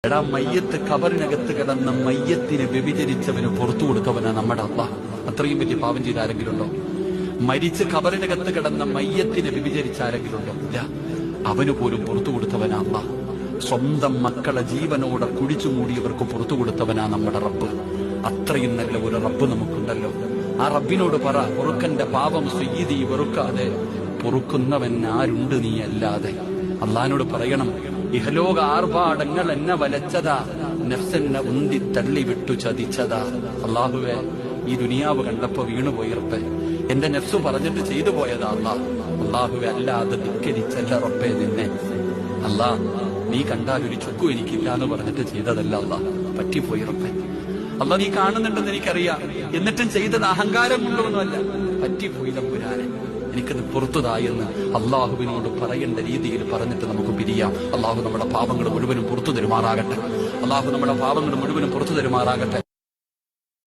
എടാ, മയ്യത്ത് കബറിനകത്ത് കിടന്ന മയ്യത്തിനെ വ്യഭിചരിച്ചവന് പുറത്തു കൊടുത്തവനാ നമ്മുടെ അല്ലാഹ്. അത്രയും വലിയ പാപം ചെയ്ത ആരെങ്കിലും ഉണ്ടോ? മരിച്ച് കബറിനകത്ത് കിടന്ന മയ്യത്തിനെ വ്യഭിചരിച്ച ആരെങ്കിലും ഉണ്ടോ? ഇല്ല. അവന് പോലും പുറത്തു കൊടുത്തവനാ അല്ലാഹ്. സ്വന്തം മക്കളെ ജീവനോടെ കുഴിച്ചു മൂടിയവർക്ക് പുറത്തു കൊടുത്തവനാ നമ്മുടെ റബ്ബ്. അത്രയും നല്ല ഒരു റബ്ബ് നമുക്കുണ്ടല്ലോ. ആ റബ്ബിനോട് പറ, പൊറുക്കന്റെ പാപം സയ്യിദി വെറുക്കാതെ പൊറുക്കുന്നവൻ ആരുണ്ട് നീ അല്ലാതെ. അള്ളാഹിനോട് പറയണം, ഇഹലോക ആർഭാടങ്ങൾ എന്നെ വലച്ചതാ, നഫ്സെന്നെ ഉന്തി തള്ളി വിട്ടു ചതിച്ചതാ. അള്ളാഹുവേ, ഈ ദുനിയാവ് കണ്ടപ്പോ വീണുപോയി റബ്ബേ, എന്റെ നഫ്സ് പറഞ്ഞിട്ട് ചെയ്തു പോയതാ അള്ളാഹ്. അള്ളാഹുവെ, അല്ലാതെ ധിക്കരിച്ചല്ല റബ്ബേ നിന്നെ. അല്ലാ, നീ കണ്ടാൽ ഒരു ചുക്കും എനിക്കില്ല എന്ന് പറഞ്ഞിട്ട് ചെയ്തതല്ല അള്ളാഹ്, പറ്റിപ്പോയി റബ്ബേ. അല്ലാ, നീ കാണുന്നുണ്ടെന്ന് എനിക്കറിയാം, എന്നിട്ടും ചെയ്തത് അഹങ്കാരം കൊണ്ടൊന്നുമല്ല, പറ്റിപ്പോയി തമ്പുരാനെ, എനിക്കത് പുറത്തുതായെന്ന് അള്ളാഹുവിനോട് പറയേണ്ട രീതിയിൽ പറഞ്ഞിട്ട് നമുക്ക് പിരിയാം. അള്ളാഹു നമ്മുടെ പാപങ്ങൾ മുഴുവനും പുറത്തു തരുമാറാകട്ടെ. അള്ളാഹു നമ്മുടെ പാപങ്ങൾ മുഴുവനും പുറത്തു തരുമാറാകട്ടെ.